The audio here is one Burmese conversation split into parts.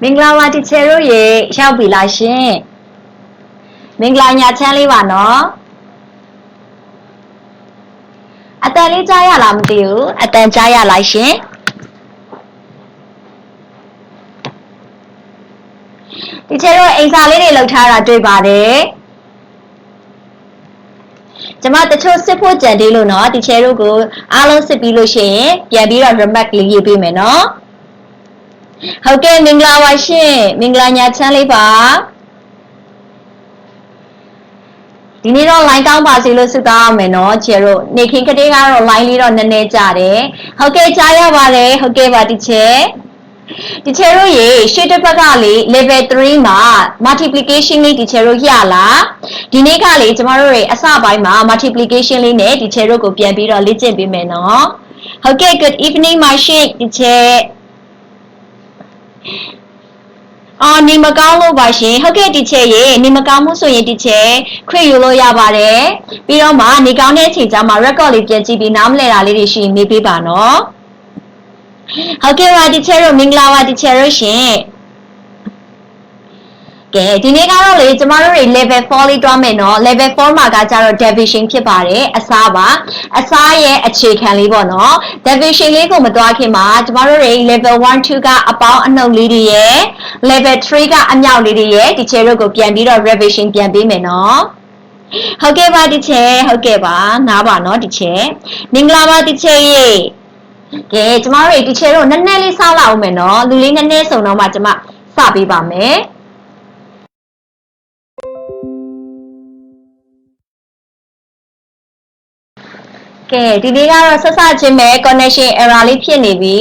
မင်္ဂလာပါတီချယ်တို့ရေရောက်ပြီလားရှင်မင်္ဂလာညာချမ်းလေးပါနော်အတန်လေးကြားရလားမသိဘူးအတန်ကြားရလားရှင်တီချယ်တို့အိမ်စာလေးတွေလုပ်ထားတာတွေ့ပါတယ်ကျမတချို့စစ်ဖို့ကြံသေးလို့နော်တီချယ်တို့ကိုအားလုံးစစ်ပြီးလို့ရှိရင်ပြန်ပြီးတော့ remark လေးရေးပေးမယ်နော်ဟုတ်ကဲ့မင်္ဂလာပါရှင်မင်္ဂလာညာချမ်းလေးပါဒီနေ့တော့ line ကောင်းပါစေလို့ဆုတောင်းအောင်မယ်နော်ချယ်တို့နေခင်ကတည်းကတော့ line လေးတော့နည်းနည်းကြတယ်ဟုတ်ကဲ့ကြားရပါတယ်ဟုတ်ကဲ့ပါတီချယ်တို့ရေရှေ့တစ်ဘက်ကလေ level 3မှာ multiplication လေးတီချယ်တို့ရလားဒီနေ့ကလေကျမတို့တွေအစပိုင်းမှာ multiplication လေးနဲ့တီချယ်တို့ကိုပြန်ပြီးတော့လေ့ကျင့်ပေးမယ်နော်ဟုတ်ကဲ့ good evening ပါရှင်တီချယ်နေမကောင်းလို့ပါရှင်ဟုတ်ကဲ့တီချယ်ရေနေမကောင်းမှုဆိုရင်တီချယ်ခွင့်ယူလို့ရပါတယ်ပြီးတော့မှနေကောင်းတဲ့အချိန်ကျမှ record လေးပြန်ကြည့်ပြီးနားမလည်တာလေးတွေရှိရင်မေးပေးပါနော်ဟုတ်ကဲ့ပါတီချယ်တို့မင်္ဂလာပါတီချယ်တို့ရှင်ကဲဒီနေ့ကတော့လေကျမတို့တွေ level 4လေးတွားမယ်နော် level 4မှာကကြတော့ division ဖြစ်ပါတယ်အစားပါအစားရဲ့အခြေခံလေးပေါ့နော် division လေးကိုမတွားခင်မှာကျမတို့တွေ level 1 2ကအပေါင်းအနှုတ်လေးတွေရဲ့ level 3ကအမြောက်လေးတွေရဲ့တီချယ်တို့ကိုပြန်ပြီးတော့ revision ပြန်ပေးမယ်နော်ဟုတ်ကဲ့ပါတီချယ်ဟုတ်ကဲ့ပါနားပါနော်တီချယ်မင်္ဂလာပါတီချယ်ရေကဲကျမတို့တီချယ်တို့နည်းနည်းလေးစောင့်လာအောင်မယ်နော်လူလေးနည်းနည်းစုံတော့မှကျမစပေးပါမယ်ကဲဒီနေ့ကတော့ဆက်စချင်းပဲ connection error လေးဖြစ်နေပြီ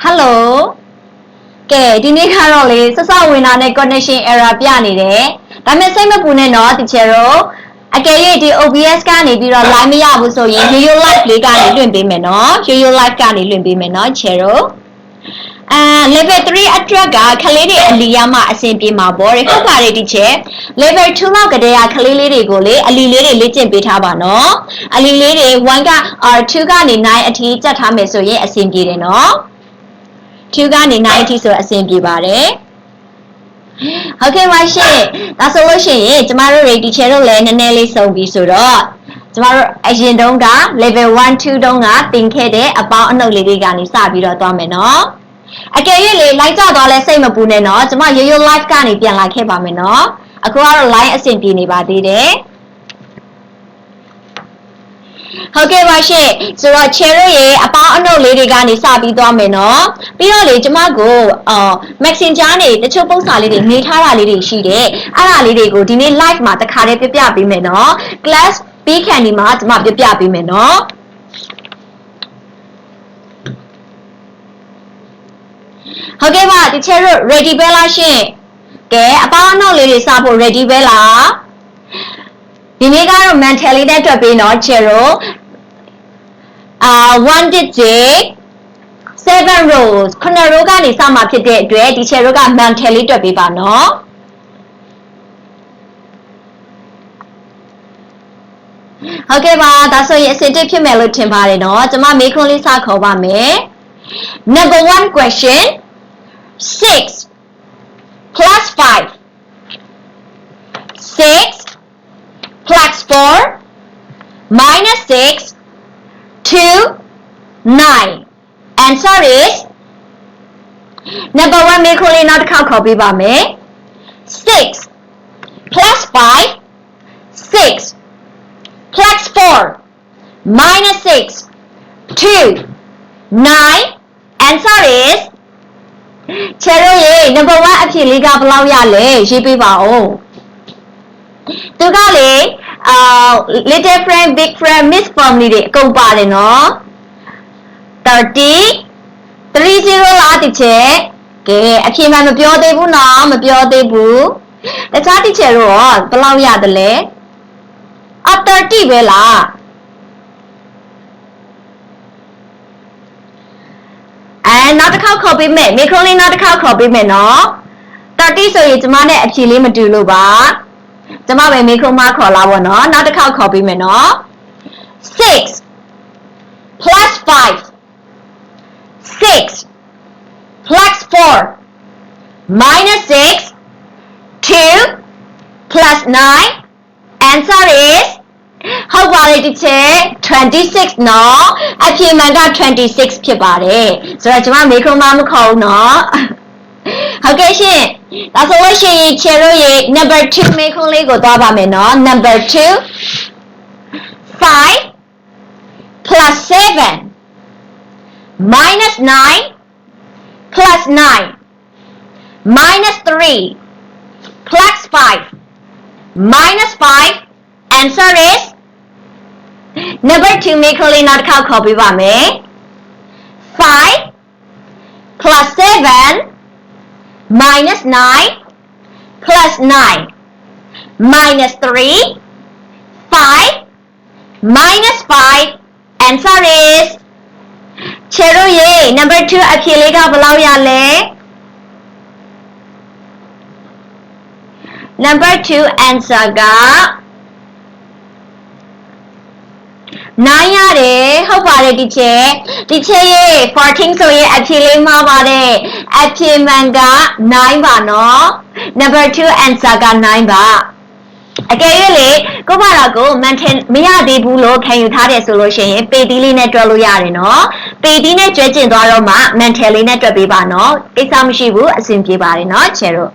ဟယ်လိုကဲဒီနေ့ကတော့လေဆက်စဝင်တာနဲ့ connection error ပြနေတယ်ဒါပေမဲ့စိတ်မပူနဲ့နော်တီချယ်တို့အကယ်၍ဒီ OBS ကနေပြီးတော့ line မရဘူးဆိုရင် yo live လေးကနေလွှင့်ပေးမယ်နော် yo live ကနေလွှင့်ပေးမယ်နော်ချယ်တို့level 3အတွက်ကခလေးတွေအလီရမှအဆင်ပြေမှာပေါ့ဟုတ်ပါတယ်တီချယ် level 2လောက်ကတည်းကခလေးလေးတွေကိုလေအလီလေးတွေလေ့ကျင့်ပေးထားပါနော်အလီလေးတွေ1က2ကနေ9အထိကြက်ထားမယ်ဆိုရင်အဆင်ပြေတယ်နော်2ကနေ9အထိဆိုအဆင်ပြေပါတယ်ဟုတ်ကဲ့ပါရှင်ဒါဆိုလို့ရှိရင်ကျမတို့တွေတီချယ်တို့လည်းနည်းနည်းလေးစုံပြီဆိုတော့ကျမတို့အရင်တုန်းက level 1 2တုန်းကသင်ခဲ့တဲ့အပေါင်းအနှုတ်လေးတွေကနေစပြီးတော့သွားမယ်နော်အကယ်၍လေ live ကြသွားလဲစိတ်မပူနဲ့နော်ကျမရိုးရိုး live ကနေပြန်လာခဲ့ပါမယ်နော်အခုကတော့ line အဆင်ပြေနေပါသေးတယ်ဟုတ်ကဲ့ပါရှင်ဆိုတော့ cherry ရေအပေါင်းအနှုတ်လေးတွေကနေစပြီးသွားမယ်နော်ပြီးတော့လေကျမကို messenger နေတချို့ပုံစာလေးတွေနေထားတာလေးတွေရှိတယ်အဲ့ဒါလေးတွေကိုဒီနေ့ live မှာတခါတည်းပြပြပေးမယ်နော် class ပြီးခံဒီမှာကျမပြပြပေးမယ်နော်ဟုတ်ကဲ့ပါတီချယ်တို့ ready ပဲလားရှင်ကဲအပေါင်းအနှုတ်လေးတွေစဖို့ ready ပဲလားဒီနေ့ကတော့ mental လေးနဲ့တွက်ပေးနော်ချယ်တို့1 digit 7 rows 9 row ကနေစမှာဖြစ်တဲ့အတွက်တီချယ်တို့က mental လေးတွက်ပေးပါနော်ဟုတ်ကဲ့ပါဒါဆိုရင်အစစ်တစ်ဖြစ်မယ်လို့ထင်ပါတယ်နော်ကျွန်မမေးခွန်းလေးစခေါ်ပါမယ် number 1 question 6 plus 5 6 plus 4 minus 6 2 9 answer is number 1 မေးခွန်းလေးနောက်တစ်ခေါက်ခေါ်ပေးပါမယ်6 plus 5 6 plus 4 minus 6 2 9 answer is ချယ်တို့ရေ number 1အဖြေလေးကဘယ်လောက်ရလဲရေးပေးပါဦးသူကလေlittle friend big friend miss family တွေအကုန်ပါတယ်နော်30 လားတီချယ်ကဲအဖြေမှမပြောသေးဘူးနော်မပြောသေးဘူးတခြားတီချယ်တို့ရောဘယ်လောက်ရတယ်လဲ30ပဲလားနောက်တစ်ခေါက်ခေါ်ပေးမယ်မိခွန်းလေးနောက်တစ်ခေါက်ခေါ်ပေးမယ်နော်30ဆိုရင်ကျမနဲ့အဖြေလေးမတူလို့ပါ Chúng ta về mấy câu mà khó là bọn nó được khảo khó bị mẹ nó 6 plus 5 6 plus 4 minus 6 2 plus 9 answer is how about it teacher 26 no အဖြေမှန်က26ဖြစ်ပါတယ်ဆိုတော့ကျွန်မမေးခွန်းမခေါ်ဘူးเนาะဟုတ်ကဲ့ရှင်ဒါဆိုလို့ရှိရင်ချေတို့ရေ number 2မေးခွန်းလေးကိုသွားပါမယ်เนาะ number 2 5 plus 7 minus 9 plus 9 minus 3 plus 5 minus 5 answer is number 2မေးခွန်းလေးနောက်တစ်ခါခေါ်ပြပါမယ်5 plus 7 minus 9 plus 9 minus 3 5 minus 5 answer is ချေတို့ရေ number 2အဖြေလေးကဘယ်လောက်ရလဲ number 2 answer က9ရတယ်ဟုတ်ပါတယ်တီချေရေ14ဆိုရင်အဖြေလေးမှားပါတယ်အဖြေမှန်က9ပါနော် number 2 answer က9ပါအကယ်၍လေကိုမတော်ကိုမန်ထင်မရသေးဘူးလို့ခံယူထားတယ်ဆိုလို့ရှိရင်ပေတီးလေးနဲ့တွက်လို့ရတယ်နော်ပေတီးနဲ့ကျွဲကျင်သွားတော့မှမန်ထယ်လေးနဲ့တွက်ပေးပါနော်ကိစ္စမရှိဘူးအဆင်ပြေပါတယ်နော်ချေတို့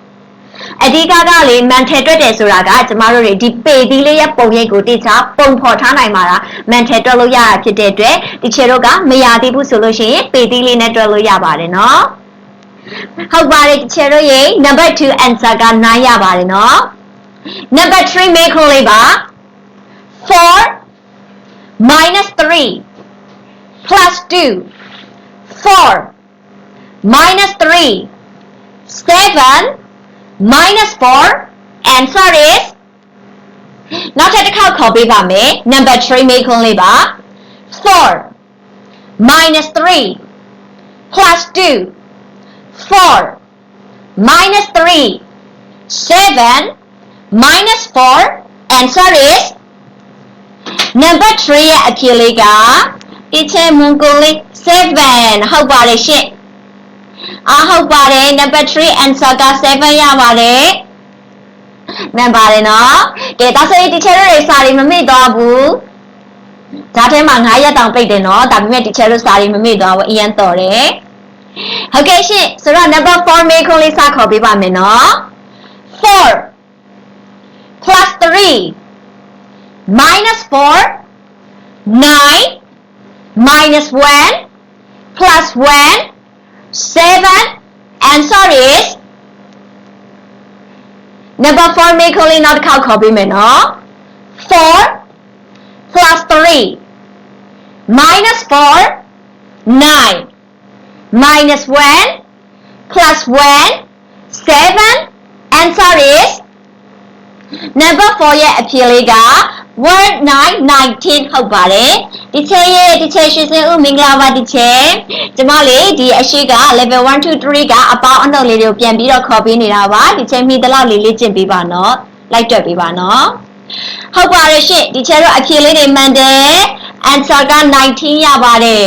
အဓိကကလေမန်ထယ်တွက်တယ်ဆိုတာကကျမတို့တွေဒီပေတီးလေးရဲ့ပုံရိပ်ကိုတိကျပုံဖော်ထားနိုင်မှာလားမန်ထယ်တွက်လို့ရတာဖြစ်တဲ့အတွက်ဒီချေတို့ကမရသေးဘူးဆိုလို့ရှိရင်ပေတီးလေးနဲ့တွက်လို့ရပါတယ်နော်ဟုတ်ပါတယ်ချေတို့ရေ number 2 answer က9ရပါတယ်နော် number 3မေးခွန်းလေးပါ4 minus 3 plus 2 4 minus 3 7 minus 4 answer is နောက်တစ်ခါခေါ်ပေးပါမယ် number 3မေးခွန်းလေးပါ4 minus 3 plus 2 4 minus 3 7 minus 4 answer is number 3ရဲ့အဖြေလေးက teacher မွန်ကိုလေး7ဟုတ်ပါတယ်ရှင့်ဟုတ်ပါတယ် number 3 answer က7ရပါတယ်မှန်ပါတယ်နော်ကဲဒါဆိုရင် teacher တို့စာရီမမေ့သွားဘူးဒါထဲမှာ9ရက်တောင်ပိတ်တယ်နော်ဒါပေမဲ့ teacher တို့စာရီမမေ့သွားဘူးအရင်တော်တယ်ဟုတ်ကဲ့ရှင့်ဆိုတော့ number 4မေးခွန်းလေးစခေါ်ပေးပါမယ်နော်4 plus 3 minus 4 9 minus 1 plus 1 7 answer is number 4မေးခွန်းလေးနောက်တစ်ခေါက်ခေါ်ပေးမယ်နော်4 plus 3 minus 4 9 minus 1 plus 1 7 answer is number 4ရဲ့အဖြေလေးက 1919ဟုတ်ပါတယ်ဒီချေရဲ့ဒီချေရှိစင်ဦးမင်္ဂလာပါဒီချေကျမလေးဒီအရှိက level 1 2 3ကအပေါင်းအနှုတ်လေးတွေကိုပြန်ပြီးတော့ခေါ်ပေးနေတာပါဒီချေမိတလောက်လေးလေ့ကျင့်ပေးပါနော်လိုက်တွက်ပေးပါနော်ဟုတ်ပါတယ်ရှင့်ဒီချေတို့အဖြေလေးတွေမှန်တယ် answer က19ရပါတယ်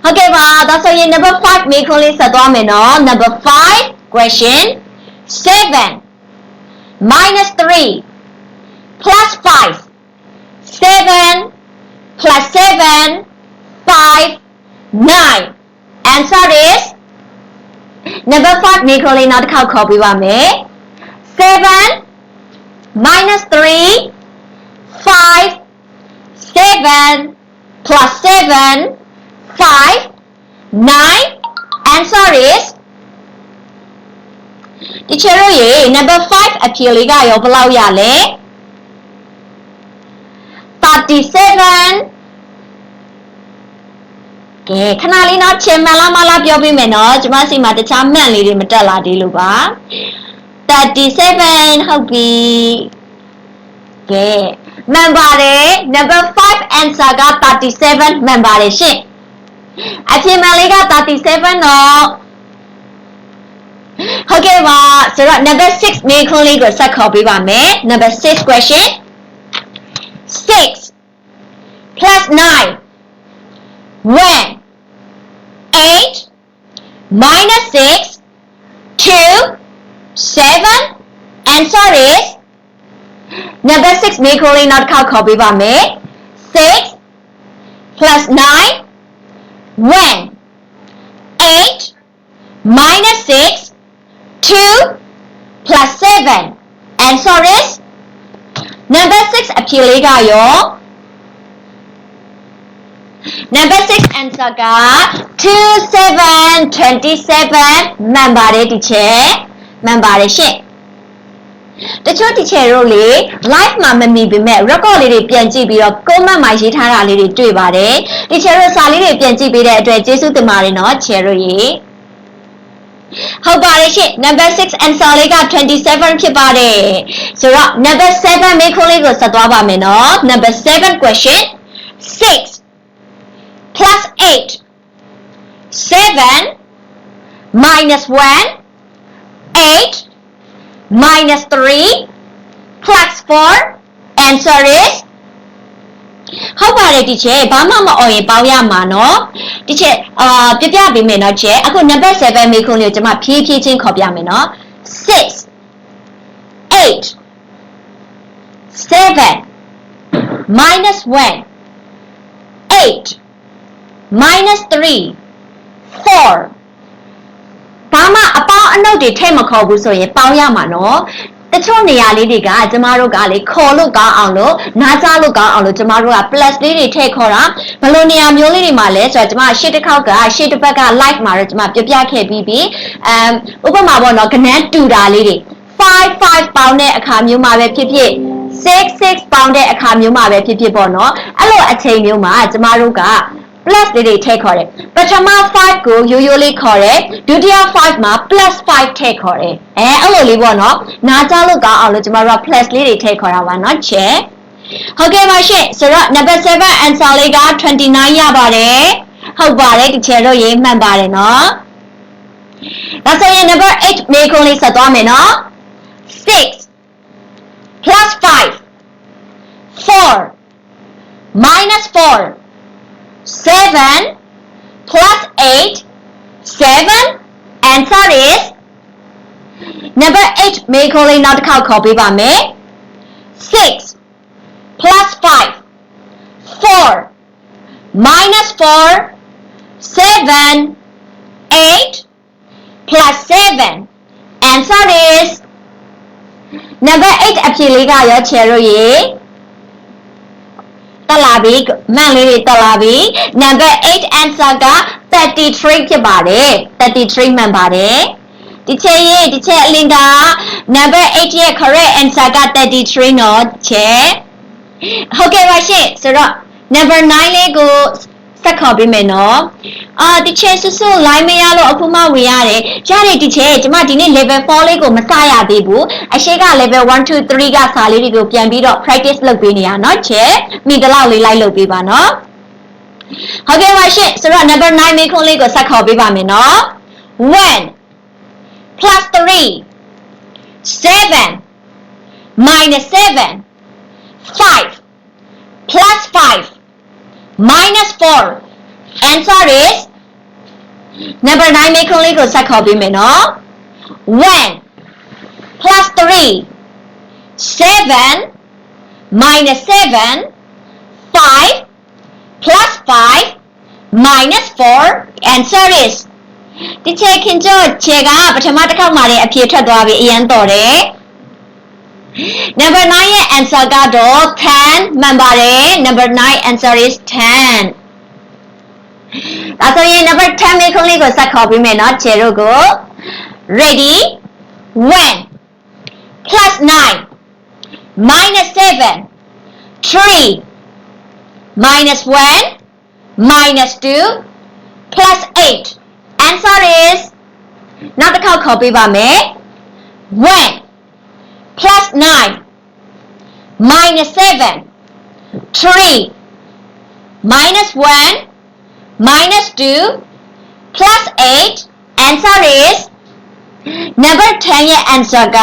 ဟုတ်ကဲ့ပါဒါဆိုရင် number 5မေးခွန်းလေးဆက်သွားမယ်နော် number 5 question 7 minus 3 plus 5 7 plus 7 5 9 answer is number 5မေးခွန်းလေးနောက်တစ်ခေါက်ခေါ်ပေးပါမယ်7 minus 3 5 7 plus 7 5 9 answer is teacher တို့ရေ number 5အဖြေလေးကရောဘယ်လောက်ရလဲ37ကဲခဏလေးနော်ချင်မှန်လားမလားပြောပေးမယ်နော်ကျွန်မစီမှာတခြားမှန်လေးတွေမတက်လာသေးလို့ပါ37ဟုတ်ပြီကဲမှန်ပါတယ် number 5 answer က37မှန်ပါတယ်ရှင့်အဖြေမှန်လေးက37နော်ဟုတ်ကဲ့ပါ ဆိုတော့ number 6 မေးခွန်းလေးကိုဆက်ခေါ်ပေးပါမယ် number 6 question 6 plus 9 when 8 minus 6 2 7 answer is number 6 မေးခွန်းလေးနောက်တစ်ခေါက်ခေါ်ပေးပါမယ်6 plus 9 when 8 minus 6 2 plus 7 answer is number 6 အဖြေလေးကရော number 6 answer က27 27မှန်ပါတယ်ဒီချက်မှန်ပါတယ်ရှင့်တချို့ teacher တို့လေ live မှာမမီပေမဲ့ record လေးတွေပြန်ကြည့်ပြီးတော့ comment မှာရေးထားတာလေးတွေတွေ့ပါတယ် teacher တို့စာလေးတွေပြန်ကြည့်ပေးတဲ့အတွက်ကျေးဇူးတင်ပါတယ်နော် teacher တို့ရေဟုတ်ပါတယ်ရှင့် number 6 answer လေးက27ဖြစ်ပါတယ်ဆိုတော့ number 7မေးခွန်းလေးကိုဆက်သွားပါမယ်နော် number 7 question 6 plus 8 7 minus 1 8 minus 3 plus 4 answer is ဟုတ်ပါတယ်ဒီချက်ဘာမှမအော်ရင်ပေါင်းရမှာเนาะဒီချက်ပြပြပေးမယ်เนาะချက်အခု number 7မေးခွန်းလေးကိုကျွန်မဖြည်းဖြည်းချင်းခေါ်ပြမယ်เนาะ6 8 7 minus 1 8 minus 3 4ဘာမှအပေါင်းအနှုတ်တွေထည့်မခေါ်ဘူးဆိုရင်ပေါင်းရမှာနော်တချို့နေရာလေးတွေကကျမတို့ကလေခေါ်လို့ကောင်းအောင်လို့နားကြားလို့ကောင်းအောင်လို့ကျမတို့က plus လေးတွေထည့်ခေါ်တာဘယ်လိုနေရာမျိုးလေးတွေမှာလဲဆိုတော့ကျမရှေ့တစ်ခေါက်ကရှေ့တစ်ဘက်က live မှာတော့ကျမပြပြခဲ့ပြီးပြီဥပမာပေါ့နော်ကဏ္ဍတူတာလေးတွေ5 5ပေါင်းတဲ့အခါမျိုးမှာပဲဖြစ်ဖြစ်6 6ပေါင်းတဲ့အခါမျိုးမှာပဲဖြစ်ဖြစ်ပေါ့နော်အဲ့လိုအချိန်မျိုးမှာကျမတို့ကplus လေးတွေထည့်ခေါ်တယ်ပထမ5ကိုရိုးရိုးလေးခေါ်တယ်ဒုတိယ5မှာ plus 5ထည့်ခေါ်တယ်အဲ့လိုလေးပေါ့နော်နားကြားလို့ကောင်းအောင်လို့ကျမတို့က plus လေးတွေထည့်ခေါ်တာပါနော်ချက်ဟုတ်ကဲ့ပါရှင့်ဆိုတော့ number 7 answer လေးက29ရပါတယ်ဟုတ်ပါတယ်ဒီချက်တော့ရေးမှန်ပါတယ်နော်ဒါဆိုရင် number 8မေးခွန်းလေးဆက်သွားမယ်နော်6 plus 5 4 minus 4 7 plus 8 7 answer is number 8မေးခွန်းလေးနောက်တစ်ခေါက်ခေါ်ပေးပါမယ်6 plus 5 4 minus 4 7 8 plus 7 answer is number 8အဖြေလေးကရောချယ်လို့ရေတက်လာပြီမှန်လေးတွေတက်လာပြီ number 8 answer က33ဖြစ်ပါတယ်33မှန်ပါတယ်ဒီချက်အလင်းက number 8ရဲ့ correct answer က33เนาะချက်ဟုတ်ကဲ့ပါရှင့်ဆိုတော့ number 9လေးကိုဆက်ခေါ်ပေးမယ်နော်ဒီချက်စွစွ line မရလို့အခုမှဝင်ရတယ်ရတယ်ဒီချက်ကျမဒီနေ့ level 4လေးကိုမစရသေးဘူးအရှိက level 1 2 3ကစာလေးတွေကိုပြန်ပြီးတော့ practice လုပ်ပေးနေရနော်ချက်မိတလောက်လေးလိုက်လုပ်ပေးပါနော်ဟုတ်ကဲ့ပါရှင့်ဆိုတော့ number 9မေးခွန်းလေးကိုဆက်ခေါ်ပေးပါမယ်နော်1 plus 3 7 minus 7 5 plus 5 minus 4 answer is number 9မေးခွန်းလေးကိုဆက်ခေါ်ပေးမယ်နော်1 plus 3 7 minus 7 5 plus 5 minus 4 answer is ဒီချက်ခင်ကျော်ချေကပထမတစ်ခေါက်မှာလည်းအဖြေထွက်သွားပြီအရင်တော်တယ်number 9ရဲ့ answer ကတော့10မှန်ပါတယ် number 9 answer is 10ဒါဆိုရင် number 10မေးခွန်းလေးကိုဆက်ခေါ်ပေးမယ်နော်ချေတို့ကို ready when plus 9 minus 7 3 minus 1 minus 2 plus 8 answer is နောက်တစ်ခေါက်ခေါ်ပေးပါမယ် when plus 9 minus 7 3 minus 1 minus 2 plus 8 answer is number 10ရဲ့ answer က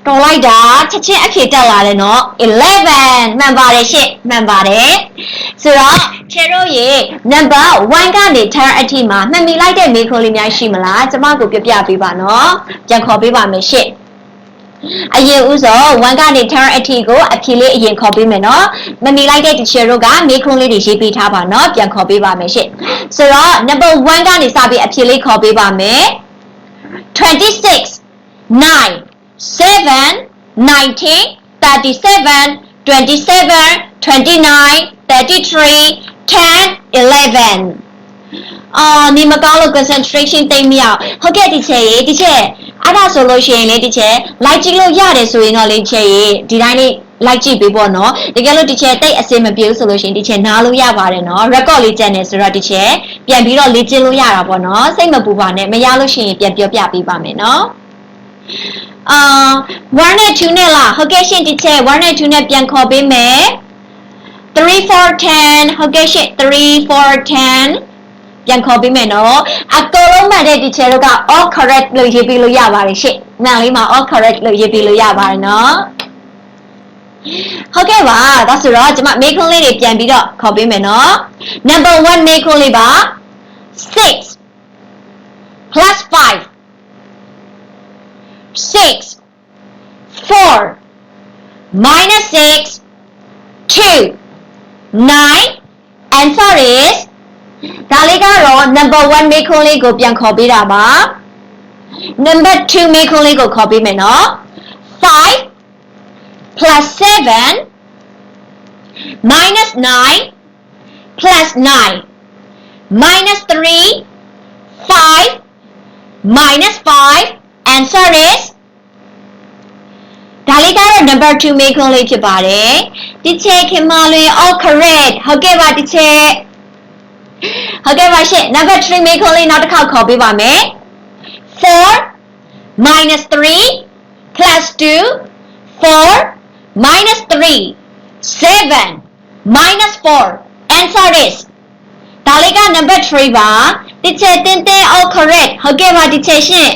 တော်လိုက်တာချက်ချင်းအဖြေတက်လာတယ်နော်11မှန်ပါတယ်ရှင့်မှန်ပါတယ်ဆိုတော့ချေတို့ရေ number 1ကနေ10အထိမှာမှတ်မိလိုက်တဲ့မေးခွန်းလေးများရှိမလားကျမကိုပြပြပေးပါနော်ပြန်ခေါ်ပေးပါမယ်ရှင့်အရင်ဦးဆုံး1ကနေ10အထိကိုအဖြေလေးအရင်ခေါ်ပေးမယ်နော်မမီလိုက်တဲ့ teacher တို့ကမေးခွန်းလေးတွေရေးပေးထားပါနော်ပြန်ခေါ်ပေးပါမယ်ရှင့်ဆိုတော့ number 1ကနေစပြီးအဖြေလေးခေါ်ပေးပါမယ်26 9 7 19 37 27 29 33 10 11နေမကောင်းလို့ concentration တိတ်မရဟုတ်ကဲ့ teacher ရေ teacher အဲ့ဒါဆိုလို့ရှိရင်လေ teacher လိုက်ကြည့်လို့ရတယ်ဆိုရင်တော့လေ teacher ရေဒီတိုင်းလေးလိုက်ကြည့်ပေးပေါ့နော်တကယ်လို့ teacher တိတ်အစင်မပြေဘူးဆိုလို့ရှိရင် teacher နားလို့ရပါတယ်နော် record လေးကျန်နေဆိုတော့ teacher ပြန်ပြီးတော့လေ့ကျင့်လို့ရတာပေါ့နော်စိတ်မပူပါနဲ့မရလို့ရှိရင်ပြန်ပြောပြပေးပါမယ်နော်1နဲ့2နဲ့လားဟုတ်ကဲ့ရှင် teacher 1နဲ့2နဲ့ပြန်ခေါ်ပေးမယ်3 4 10ဟုတ်ကဲ့ရှင်3 4 10ပြန်ခေါ်ပေးမယ်နော်အကုန်လုံးမှန်တဲ့ teacher တို့က all correct လို့ရေးပေးလို့ရပါတယ်ရှင့်မှန်လေးမှာ all correct လို့ရေးပေးလို့ရပါတယ်နော်ဟုတ်ကဲ့ပါဒါဆိုတော့ကျွန်မမေးခွန်းလေးတွေပြန်ပြီးတော့ခေါ်ပေးမယ်နော် number 1မေးခွန်းလေးပါ6 plus 5 6 4 minus 6 2 9 answer is ဒါလေးကတော့ number 1မေးခွန်းလေးကိုပြန်ခေါ်ပေးတာပါ number 2မေးခွန်းလေးကိုခေါ်ပေးမယ်နော်5 plus 7 minus 9 plus 9 minus 3 5 minus 5 answer is ဒါလေးကတော့ number 2မေးခွန်းလေးဖြစ်ပါတယ် teacher ခင်မလွင် all correct ဟုတ်ကဲ့ပါ teacher ဟုတ်ကဲ့ပါရှင့် number 3မေးခွန်းလေးနောက်တစ်ခေါက်ခေါ်ပေးပါမယ်4 minus 3 plus 2 4 minus 3 7 minus 4 answer is ဒါလေးက number 3ပါ teacher တင်းတင်း all correct ဟုတ်ကဲ့ပါ teacher ရှင့်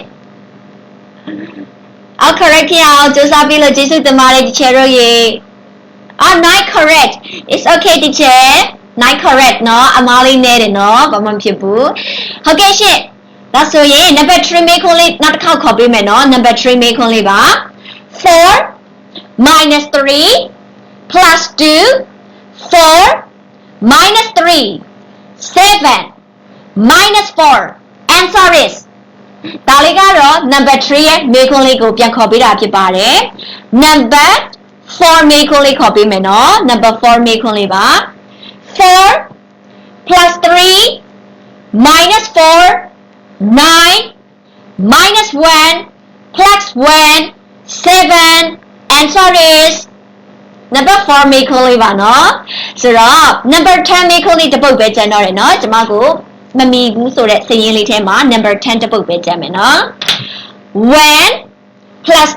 all correct ဖြစ်အောင်စူးစမ်းပြီးလို့ကျေးဇူးတင်ပါတယ် teacher တို့ရေ 9 correct it's okay teacher 9 correct เนาะအမားလေးနဲ့တယ်เนาะဘာမှမဖြစ်ဘူးဟုတ်ကဲ့ရှင့်ဒါဆိုရင် number 3မေးခွန်းလေးနောက်တစ်ခေါက်ခေါ်ပေးမယ်เนาะ number 3မေးခွန်းလေးပါ4 minus 3 plus 2 4 minus 3 7 minus 4 answer is ဒါလေးကတော့ number 3ရဲ့မေးခွန်းလေးကိုပြန်ခေါ်ပေးတာဖြစ်ပါတယ် number 4မေးခွန်းလေးခေါ်ပေးမယ်เนาะ number 4မေးခွန်းလေးပါ4 plus 3 minus 4 9 minus 1 plus 1 7 answer is number 4မေးခွန်းလေးပါเนาะဆိုတော့ number 10မေးခွန်းလေးတစ်ပုဒ်ပဲကျန်တော့တယ်เนาะကျွန်မကိုမမီဘူးဆိုတဲ့စာရင်းလေးထဲမှာ number 10တစ်ပုဒ်ပဲကျန်မယ်เนาะ1 plus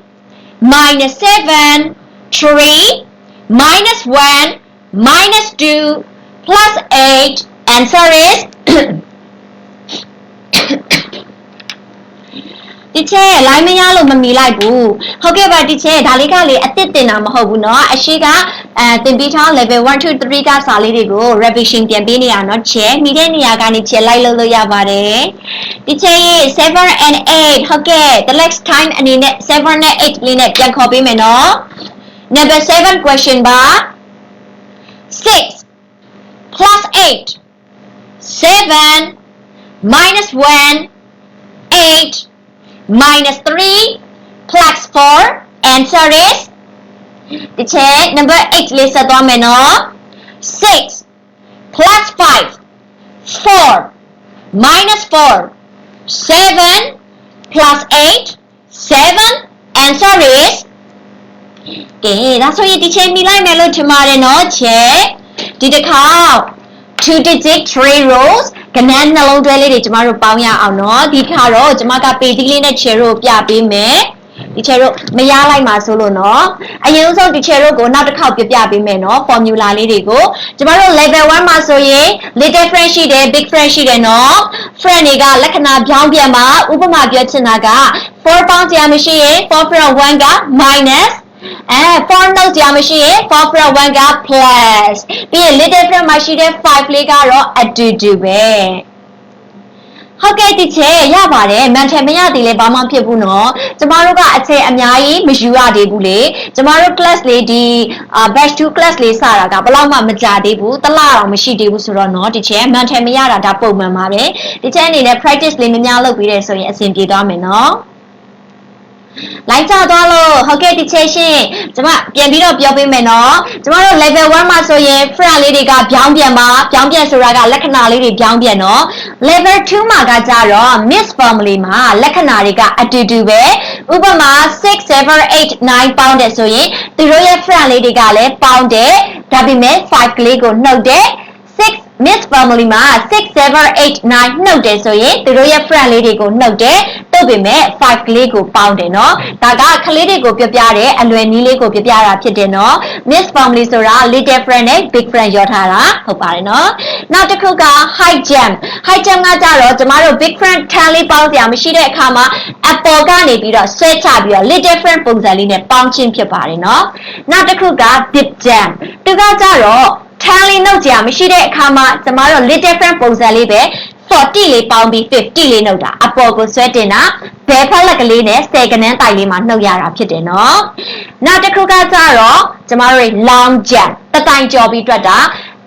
9 minus 7 3 minus 1 minus 2 plus 8 answer is teacher လိုင်းမရလို့မမီလိုက်ဘူးဟုတ်ကဲ့ပါ teacher ဒါလေးကလေအသစ်တင်တာမဟုတ်ဘူးเนาะအရှိကသင်ပေးထား level 1 2 3ကစာလေးတွေကို revision ပြန်ပေးနေရเนาะ check မိတဲ့နေရာကနေ check လိုက်လို့ရပါတယ် teacher 7 and 8ဟုတ်ကဲ့ the next time အနေနဲ့7နဲ့8လေးနဲ့ပြန်ခေါ်ပေးမယ်เนาะ number 7 question ပါ6 plus 8 7 minus 1 8 minus 3 plus 4 answer is teacher number 8လေးဆက်သွားမယ်နော်6 plus 5 4 minus 4 7 plus 8 7 answer is ကဲဒါဆိုရင် teacher မိလိုက်မယ်လို့ထင်ပါတယ်နော် check ဒီတစ်ခါ 2 digit 3 rows ကဏ္ဍနှလုံးတွဲလေးတွေကျမတို့ပေါင်းရအောင်เนาะဒီခါတော့ကျမကပေတီးလေးနဲ့ share ကိုပြပေးမယ် teacher မရလိုက်မှာဆိုလို့နော်အရင်ဆုံး teacher ကိုနောက်တစ်ခေါက်ပြပြပေးမယ်နော် formula လေးတွေကိုကျမတို့ level 1မှာဆိုရင် little friend ရှိတယ် big friend ရှိတယ်နော် friend တွေကလက္ခဏာပြောင်းပြန်မှာဥပမာပြောချင်တာက4ပေါင်းကြမရှိရင် 4 from 1က minus 4 note ကြမရှိရင် 4 from 1က plus ပြီးရင် little friend မှာရှိတဲ့ 5 လေးကတော့ additive ပဲဟုတ်ကဲ့ teacher ရပါတယ်မန်ထယ်မရသေးလဲဘာမှဖြစ်ဘူးနော်ကျမတို့ကအချိန်အများကြီးမယူရသေးဘူးလေကျမတို့ class လေးဒီ batch 2 class လေးစတာကဘယ်လောက်မှမကြာသေးဘူးတစ်လတော့မရှိသေးဘူးဆိုတော့နော် teacher မန်ထယ်မရတာဒါပုံမှန်ပါပဲ teacher အနေနဲ့ practice လေးများလုပ်ပြီးတယ်ဆိုရင်အဆင်ပြေသွားမယ်နော်လိုက်ကြသွားလို့ဟုတ်ကဲ့ teacher ရှင်ကျမပြန်ပြီးတော့ပြောပေးမယ်နော်ကျမတို့ level 1မှာဆိုရင် friend လေးတွေကပြောင်းပြန်ပါပြောင်းပြန်ဆိုတာကလက္ခဏာလေးတွေပြောင်းပြန်နော် level 2မှာကကြတော့ mix formula မှာလက္ခဏာတွေက additive ပဲဥပမာ6 7 8 9ပေါင်းတယ်ဆိုရင်သူတို့ရဲ့ friend လေးတွေကလည်းပေါင်းတယ်ဒါပေမဲ့5ကလေးကိုနှုတ်တယ်6 mix formula မှာ6 7 8 9နှုတ်တယ်ဆိုရင်သူတို့ရဲ့ friend လေးတွေကိုနှုတ်တယ်တို့ပေမဲ့5ကလေးကိုပေါင်းတယ်နော်ဒါကကလေးတွေကိုပြပြတယ်အလွယ်နည်းလေးကိုပြပြတာဖြစ်တယ်နော် mix formula ဆိုတာ little friend နဲ့ big friend ရောထားတာဟုတ်ပါတယ်နော်နောက်တစ်ခုက high jump ကကြတော့ကျမတို့ big friend 10လေးပေါင်းစရာမရှိတဲ့အခါမှာ apple ကနေပြီးတော့ဆွဲချပြီးတော့ little friend ပုံစံလေးနဲ့ပေါင်းခြင်းဖြစ်ပါတယ်နော်နောက်တစ်ခုက big jump သူကကြတော့10လေးနှုတ်ကြမရှိတဲ့အခါမှာကျမတို့ little friend ပုံစံလေးပဲ40လေးပေါင်းပြီး50လေးနှုတ်တာအပေါ်ကိုဆွဲတင်တာဘဲဖက်လက်ကလေးနဲ့10ကနန်းတိုင်လေးမှာနှုတ်ရတာဖြစ်တယ်နော်နောက်တစ်ခုကကြတော့ကျမတို့ long jump တတိုင်ကြော်ပြီးတွက်တာ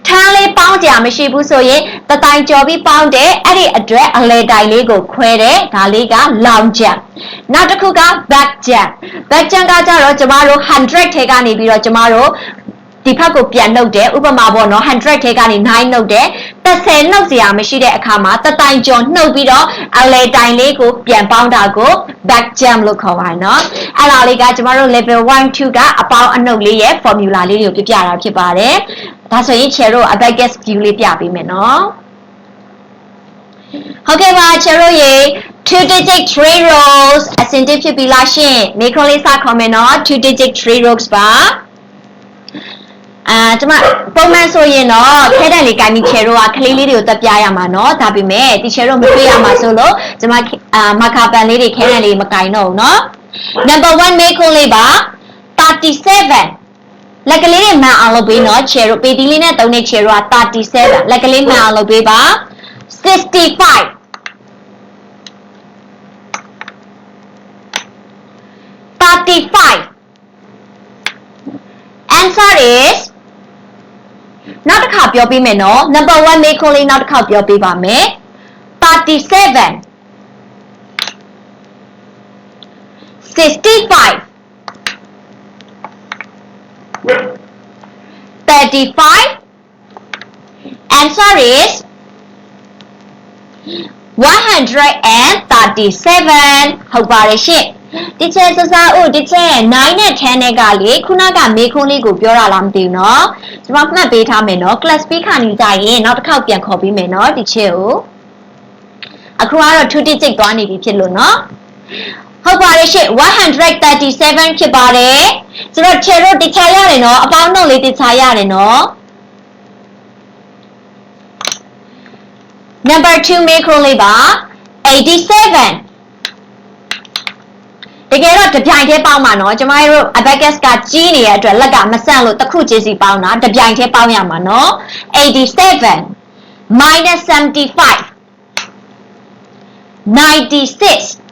ထမ်းလေးပေါင်းကြမရှိဘူးဆိုရင်တတိုင်ကြော်ပြီးပေါင်းတယ်အဲ့ဒီအတွက်အလဲတိုင်လေးကိုခွဲတယ်ဒါလေးက long jump နောက်တစ်ခုက back jump ကကြတော့ကျမတို့100ထဲကနေပြီးတော့ကျမတို့ဒီဖက်ကိုပြန်နှုတ်တယ်ဥပမာပေါ့နော်100ထဲကနေ9နှုတ်တယ်30နှုတ်စရာမရှိတဲ့အခါမှာတတိုင်ကျော်နှုတ်ပြီးတော့အလဲတိုင်လေးကိုပြန်ပေါင်းတာကို back jump လို့ခေါ်ပါတယ်နော်အဲ့ဒါလေးကကျမတို့ level 1 2ကအပေါင်းအနှုတ်လေးရဲ့ formula လေးတွေကိုပြပြတာဖြစ်ပါတယ်ဒါဆိုရင် chair တို့ abacus view လေးပြပေးမယ်နော်ဟုတ်ကဲ့ပါ chair တို့ရေ two digit 3 rows အစင်တစ်ဖြစ်ပြီလားရှင်မိခွန်းလေးစခေါ်မယ်နော် two digit 3 rows ပါကျမပုံမှန်ဆိုရင်တော့ခဲတံလေးကိုင်းပြီး chair တို့ကကလေးလေးတွေကိုတက်ပြရမှာเนาะဒါပေမဲ့ဒီ chair တို့မတွေ့ရမှာဆိုလို့ကျမမာကာပန်လေးတွေခဲတံလေးမကိုင်းတော့ဘူးเนาะ number 1 make လေးပါ37လက်ကလေးတွေမှန်အောင်လုပ်ပေးเนาะ chair တို့ပေတီလေးနဲ့တုံးတဲ့ chair တို့က37လက်ကလေးမှန်အောင်လုပ်ပေးပါ65 35 answer is နောက်တစ်ခါပြောပေးမယ်နော် number 1 make လေးနောက်တစ်ခါပြောပေးပါမယ်37 65 35 answer is 137ဟုတ်ပါတယ်ရှင့်ဒီချက်စစားဦးဒီချက်9နဲ့10နဲ့ကလေခုနကမေခွန်းလေးကိုပြောတာလားမသိဘူးเนาะကျွန်မမှတ်ပေးထားမယ်เนาะ class ပြီးခါနေကြရင်နောက်တစ်ခေါက်ပြန်ခေါ်ပြီးမယ်เนาะဒီချက်ကိုအခုကတော့2 digit သွားနေပြီဖြစ်လို့เนาะဟုတ်ပါတယ်ရှင့်137ဖြစ်ပါတယ်ဆိုတော့ချက်တို့တခြားရတယ်เนาะအပေါင်းနှုတ်လေးတခြားရတယ်เนาะ number 2 မေခွန်းလေးပါ87တကယ်တော့တပြိုင်တည်းပေါင်းမှာเนาะကျမတို့ abacus ကကြီးနေတဲ့အတွက်လက်ကမဆန့်လို့တစ်ခုချင်းစီပေါင်းတာတပြိုင်တည်းပေါင်းရမှာเนาะ87 minus 75 96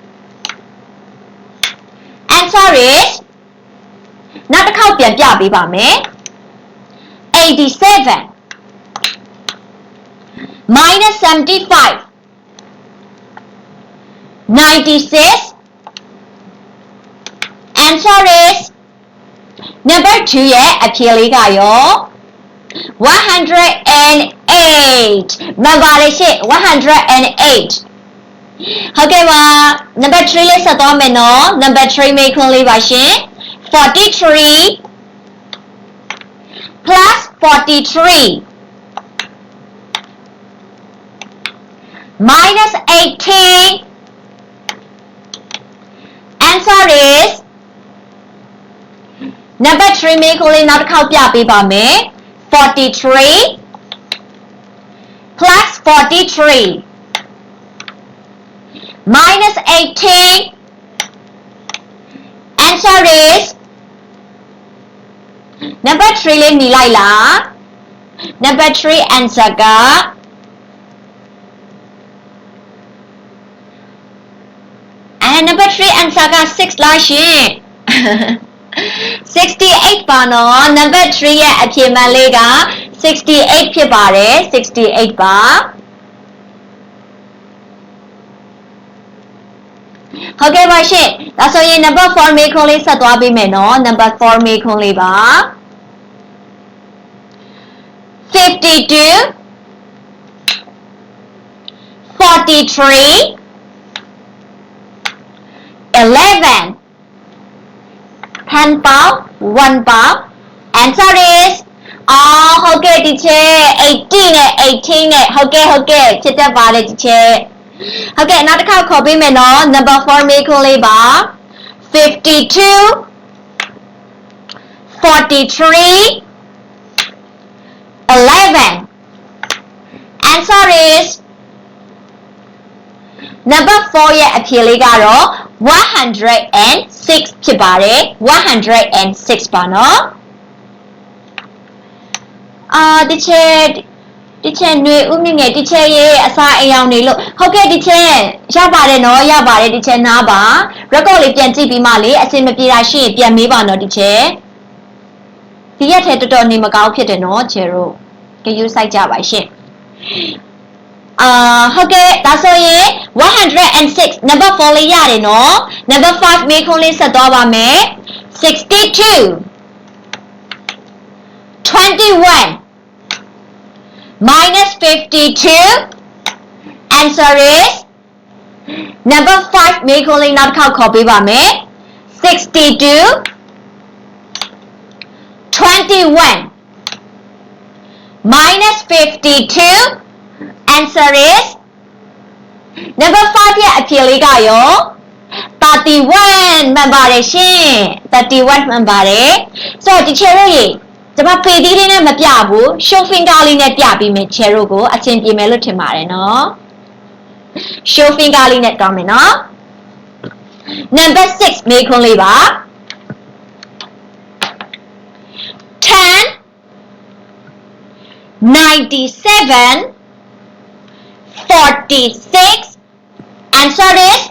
answer is နောက်တစ်ခေါက်ပြန်ပြပေးပါမယ်87 minus 75 96 answer is number 2ရဲ့အဖြေလေးကရော108မှန်ပါလေရှင့်108ဟုတ်ကဲ့ပါ number 3လေးဆက်သွားမယ်နော် number 3 မေးခွန်းလေးပါရှင်43 plus 43 minus 18 answer is number 3 မေးခွန်းလေးနောက်တစ်ခေါက်ပြပေးပါမယ်43 plus 43 minus 18 answer is number 3 လေးညီလိုက်လား number 3 answer ကnumber 3 answer က6လားရှင်68ပါနော် number 3ရဲ့အဖြေမှန်လေးက68ဖြစ်ပါတယ်68ပါဟုတ်ကဲ့ပါရှင်ဒါဆိုရင် number 4 မေးခွန်းလေးဆက်သွားပေးမယ်နော် number 4 မေးခွန်းလေးပါ52 43 11 10 pound 1 pound answer is ဟုတ်ကဲ့ teacher 18နဲ့18နဲ့ဟုတ်ကဲ့ဖြစ်တတ်ပါတယ် teacher ဟုတ်ကဲ့နောက်တစ်ခါခေါ်ပေးမယ်နော် number 4 မေးခွန်းလေးပါ52 43 11 answer is number 4ရဲ့အဖြေလေးကတော့106ဖြစ်ပါတယ်106ပါနော်teacher ຫນွေဦးမြင့်ငယ် teacher ရဲ့အစာအိမ်အောင်နေလို့ဟုတ်ကဲ့ teacher ရပါတယ်နော်ရပါတယ် teacher နားပါ record လေးပြန်ကြည့်ပြီးမှလေအဆင်မပြေတာရှိရင်ပြန်မေးပါနော် teacher ဒီရက်ထဲတော်တော်နေမကောင်းဖြစ်တယ်နော် teacher တို့ကြည့်စိုက်ကြပါရှင်ဟုတ်ကဲ့ဒါဆိုရင်106 number 4လေးရတယ်နော် number 5 မေးခွန်းလေးဆက်သွားပါမယ်62 21 minus 52 answer is number 5 မေးခွန်းလေးနောက်တစ်ခေါက်ခေါ်ပေးပါမယ်62 21 minus 52 answer is number 5ရဲ့အဖြေလေးကရော31မှန်ပါတယ်ရှင်31မှန်ပါတယ်ဆိုတော့ teacher တို့ရေကျွန်မပေသီးလေးနဲ့မပြဘူး show finger လေးနဲ့ပြပြီးမယ် teacher တို့ကိုအချင်းပြေမယ်လို့ထင်ပါတယ်နော် show finger လေးနဲ့တောင်းမယ်နော် number 6မေးခွန်းလေးပါ10 97 46 answer is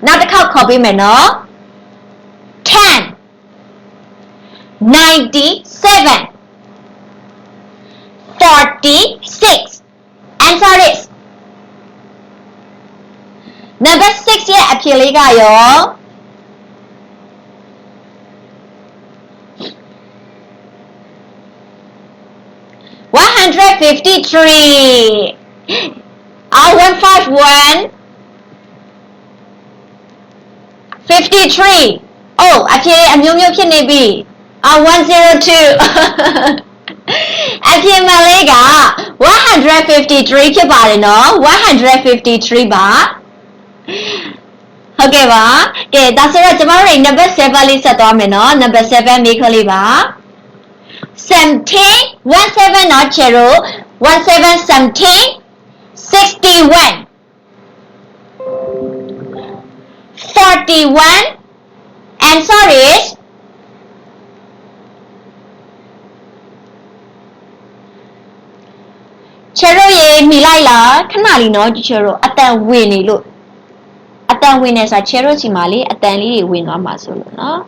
နောက်တစ်ခေါက်ခေါ်ပေးမယ်နော်10 97 46 answer is number 6ရဲ့အဖြေလေးကရော153 151 53 အဖြေအမျိုးမျိုးဖြစ်နေပြီ102အဖြေမှန်လေးက153ဖြစ်ပါတယ်နော်153ပါဟုတ်ကဲ့ပါကဲဒါဆိုတော့ကျမတို့ number 7လေးဆက်သွားမယ်နော် number 7မေးခွန်းလေးပါ17 17နော်ချေရို17 17 61 41 answer isချေရိုရေမိလိုက်လားခဏလေးနော်ချေရိုအတန်ဝင်နေလို့အတန်ဝင်နေဆိုချေရိုစီမှာလေအတန်လေးတွေဝင်သွားမှာဆိုလို့နော်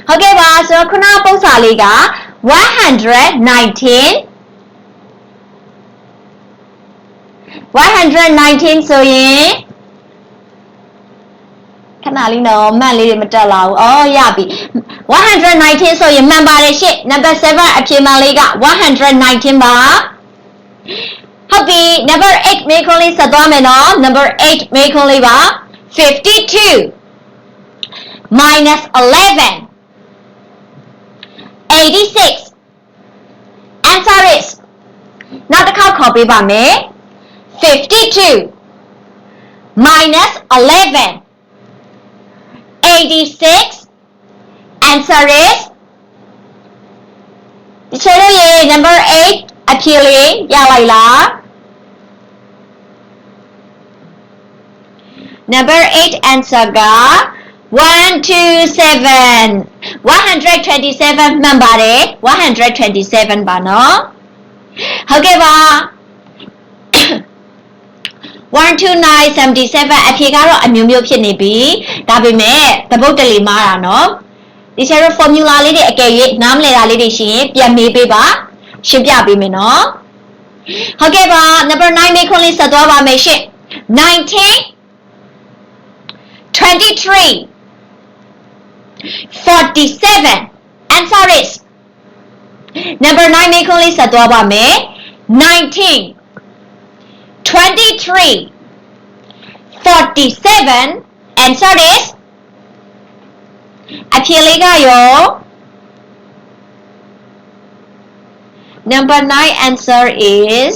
ဟုတ်ကဲ့ပါဆိုတော့ခုနပုံစာလေးက119 119ဆိုရင်ခဏလေးနော်မှတ်လေးတွေမတက်လာဘူးရပြီ119ဆိုရင်မှန်ပါတယ်ရှင့် number 7အဖြေမှန်လေးက119ပါဟုတ်ပြီ number 8မေးခွန်းလေးဆက်သွားမယ်နော် number 8မေးခွန်းလေးပါ52 minus 11 86 answer is ခေါ်ပေးပါမယ် 52 minus 11 86 answer is ဒီချေလို့ရေ number 8အဖြေလေးရလိုက်လား number 8 answer က127 127မှန်ပါတယ်127ပါနော်ဟုတ်ကဲ့ပါ12977အဖြေကတော့အမျိုးမျိုးဖြစ်နေပြီဒါပေမဲ့သဘုတ်တလီမားတာနော်ဒီဆရာတို့ formula လေးတွေအကယ်၍နားမလည်တာလေးတွေရှိရင်ပြန်မေးပေးပါရှင်းပြပေးမယ်နော်ဟုတ်ကဲ့ပါ number 9မေးခွန်းလေးဆက်သွားပါမယ်ရှင့်19 23 47 answer is number 9မေးခွန်းလေးဆက်သွားပါမယ်19 23 47 answer is အဖြေလေးကရော number 9 answer is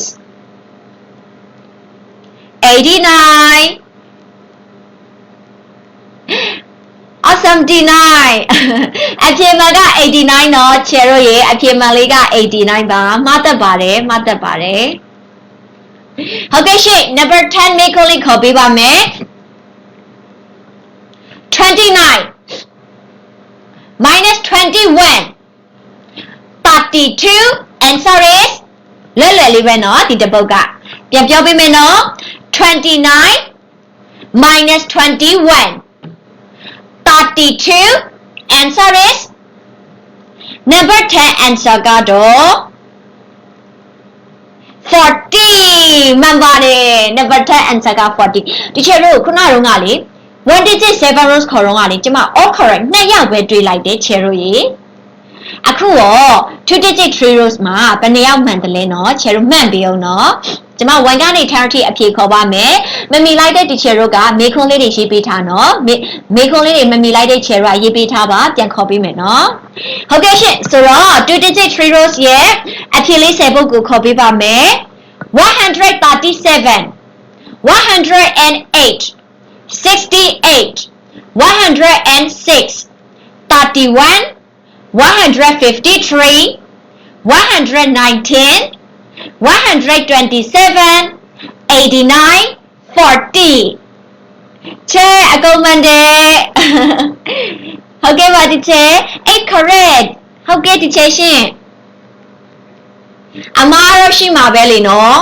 89 79 အဖြေမှန်က89တော့ချေရိုရေအဖြေမှန်လေးက89ပါမှတ်တတ်ပါတယ်ဟုတ်ကဲ့ရှင့် number 10မေးခွန်းလေးခေါ်ပေးပါမယ်29 minus 21 32 answer is လွယ်လွယ်လေးပဲเนาะဒီတစ်ပုဒ်ကပြန်ပြောပေးမယ်เนาะ29 minus 21 32 answer is number 10 answer ကတော့ 40မှန်ပါတယ် number 10 answer က40ဒီချက်တို့ခုနတုန်းကလေ1 digit 7 rows ခေါ်တော့ကလေကျမ all correct 2ယောက်ပဲတွေးလိုက်တယ်ချေတို့ရေအခုတော့ 2 digit 3 rows မှာဘယ်နှယောက်မှန်တယ်လဲเนาะချေတို့မှန်ပြီးအောင်เนาะကျမ1ကနေ10အထိအဖြေခေါ်ပါမယ်မမီလိုက်တဲ့ teacher တို့ကမေခွန်းလေးတွေရေးပေးထားเนาะမေခွန်းလေးတွေမမီလိုက်တဲ့ teacher ကရေးပေးထားပါပြန်ခေါ်ပေးမယ်เนาะဟုတ်ကဲ့ရှင်ဆိုတော့ 2 digit 3 rows ရဲ့အဖြေလေး10ပုဒ်ကိုခေါ်ပေးပါမယ်137 108 68 106 31 153 119 127 89 40ချဲအကုန်မှန်တယ်ဟုတ်ကဲ့ပါဒီချဲ8 correct ဟုတ်ကဲ့ဒီချဲရှင်အမားတော့ရှိမှာပဲလေနော်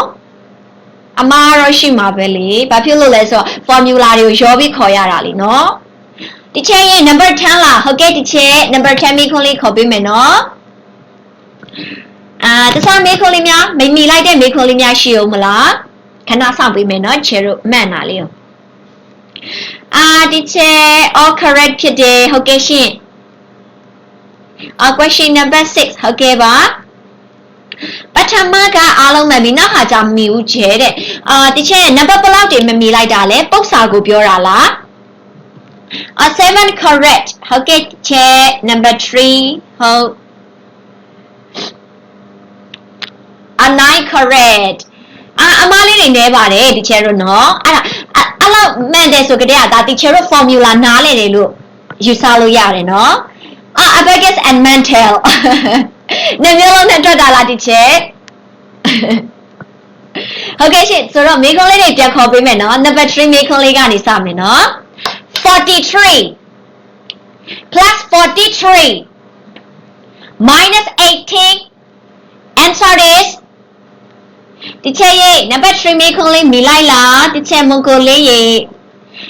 အမားတော့ရှိမှာပဲလေဘာဖြစ်လို့လဲဆိုတော့ formula တွေကိုရောပြီးခေါ်ရတာလေနော်ဒီချဲရဲ့ number 10လားဟုတ်ကဲ့ဒီချဲ number 10မိခွန်းလေးခေါ်ပေးမယ်နော်တခြားမေးခွန်းလေးများမိမိလိုက်တဲ့မေးခွန်းလေးများရှိအောင်မလားခဏစောင့်ပေးမယ်နော်ချေတို့မှန်တာလေးဒီချေ all correct ဖြစ်တယ်ဟုတ်ကဲ့ရှင် question number 6ဟုတ်ကဲ့ပါပထမကအားလုံးမှန်ပြီနောက်ဟာကြောင့်မီဦးချဲတဲ့ဒီချေ number ဘယ်လောက်တွေမမီလိုက်တာလဲပု္ပ္ပစာကိုပြောတာလား7 correct ဟုတ်ကဲ့ချေ number 3ဟုတ်9 correct အမားလေးတွေနဲပါတယ်ဒီချဲတို့နော်အဲ့လောက်မှန်တယ်ဆိုကြတဲ့ဒါဒီချဲတို့ formula နားလည်တယ်လို့ယူဆလို့ရတယ်နော်abacus and mantle နှစ်မျိုးလုံးနဲ့တွက်တာလားဒီချဲဟုတ်ကဲ့ရှင်ဆိုတော့မေခွန်းလေးတွေပြန်ခေါ်ပေးမယ်နော် number 3မေခွန်းလေးကနေစမယ်နော်43 plus 43 minus 18 answer is ဒီချက်ရဲ့ number 3မေခွန်းလေးမီလိုက်လားဒီချက်မုံကိုလေးရေ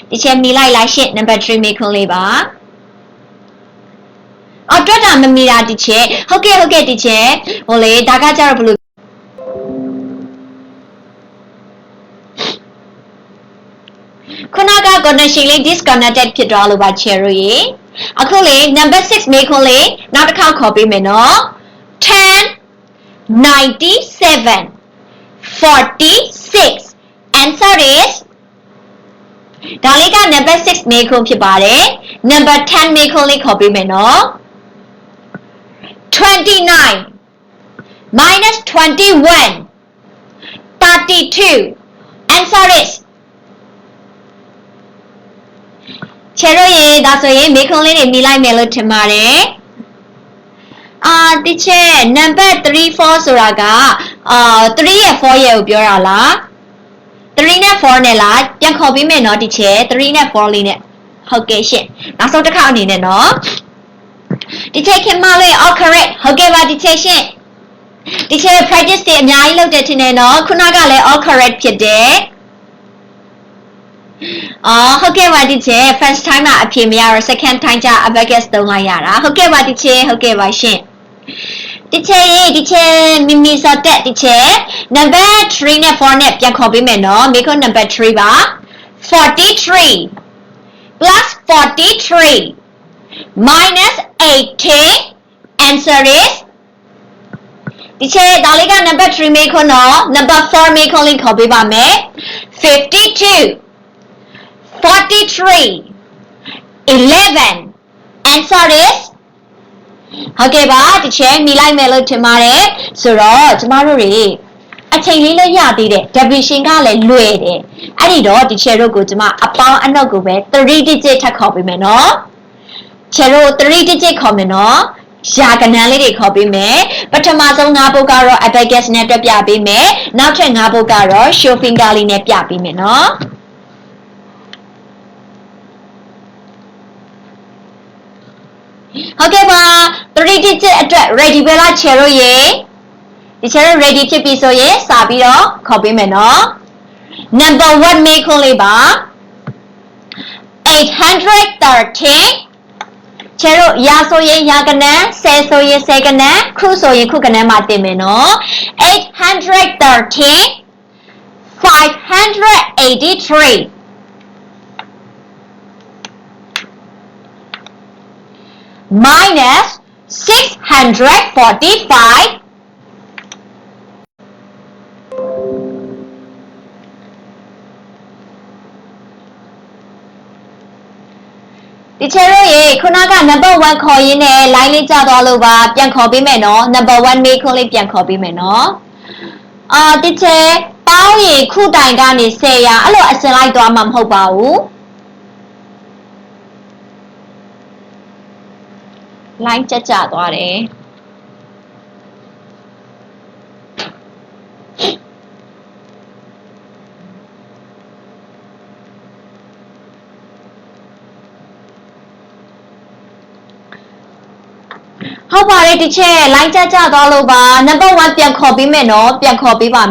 ဒီချက်မီလိုက်လားရှင့် number 3မေခွန်းလေးပါတွက်တာမမီတာဒီချက်ဟုတ်ကဲ့ဒီချက်ဟိုလေဒါကကြတော့ဘလို့ခုနက connection လေး disconnected ဖြစ်သွားလို့ပါချယ်ရိုရေအခုလေ number 6မေခွန်းလေးနောက်တစ်ခါခေါ်ပေးမယ်နော်10 97 46 answer is ဒါလေးက number 6မေခွန်းဖြစ်ပါတယ် number 10မေခွန်းလေးခေါ်ပေးမယ်နော်29 minus 21 42. Answer is ချေတို့ရေဒါဆိုရင်မေခွန်းလေးတွေမိလိုက်မယ်လို့ထင်ပါတယ်ဒီချက် number 3 4ဆိုတာက3ရဲ့4ရဲ့ကိုပြောတာလား3နဲ့4နဲ့လားပြန်ခေါ်ပြီးမယ်နော်ဒီချက်3နဲ့4လေးနဲ့ဟုတ်ကဲ့ရှင့်နောက်ဆုံးတစ်ခါအနေနဲ့နော်ဒီချက်ခင်မလေး all correct ဟုတ်ကဲ့ပါဒီချက်ရှင့်ဒီချက် practice တွေအများကြီးလုပ်တယ်ထင်တယ်နော်ခုနကလည်း all correct ဖြစ်တယ်ဟုတ်ကဲ့ပါဒီချက် first time မှာအဖြေမရတော့ second time ကျ abacus သုံးလိုက်ရတာဟုတ်ကဲ့ပါဒီချက်ဟုတ်ကဲ့ပါရှင့်ဒီချက်မီမီစော်တက်ဒီချက် number 3နဲ့4နဲ့ပြန်ခေါ်ပေးမယ်နော်မိခွန်း number 3ပါ43 plus 43 minus 18 answer is ဒီချက်ဒါလေးက number 3မိခွန်းနော် number 4မိခွန်းလေးခေါ်ပေးပါမယ်52 43 11 answer is ဟုတ်ကဲ့ပါဒီချက်မိလိုက်မယ်လို့ထင်ပါတယ်ဆိုတော့ကျမတို့တွေအချိန်လေးလည်းရသေးတယ် division ကလည်းလွယ်တယ်အဲ့ဒီတော့ဒီချက်တို့ကိုကျမအပေါင်းအနှုတ်ကိုပဲ3 digit ထပ်ခေါ်ပေးမယ်နော်ချက်တို့3 digit ခေါ်မယ်နော်ရာကဏန်းလေးတွေခေါ်ပေးမယ်ပထမဆုံး၅ပုဒ်ကတော့ abacus နဲ့တွက်ပြပေးမယ်နောက်ထပ်၅ပုဒ်ကတော့ show finger လေးနဲ့ပြပေးမယ်နော်ဟုတ်ကဲ့ပါ3 digit အတွက် ready ပဲလားချယ်တို့ရေဒီချယ်တို့ ready ဖြစ်ပြီဆိုရင်စာပြီးတော့ခေါ်ပေးမယ်နော် number 1 မေးခွန်းလေးပါ813ချယ်တို့ရာဆိုရင်ရာကဏန်းဆယ်ဆိုရင်ဆယ်ကဏန်းခုဆိုရင်ခုကဏန်းမှာတင်မယ်နော်813 583 minus 645 ဒီချေတို့ရေခုနက number 1ခေါ်ရင်းနဲ့ line လေးကျသွားလို့ပါပြန်ခေါ်ပေးမယ်နော် number 1မေးခွန်းလေးပြန်ခေါ်ပေးမယ်နော်ဒီချေပေါင်းရေခုတိုင်ကနေ10ရာအဲ့လိုအစင်လိုက်သွားမှာမဟုတ်ပါဘူးline ကျသွားတယ်ဟုတ်ပါတယ်ဒီချက် line ကျသွားလို့ပါ number 1ပြန်ခေါ်ပေးမယ်နော်ပြန်ခေါ်ပေးပါမယ်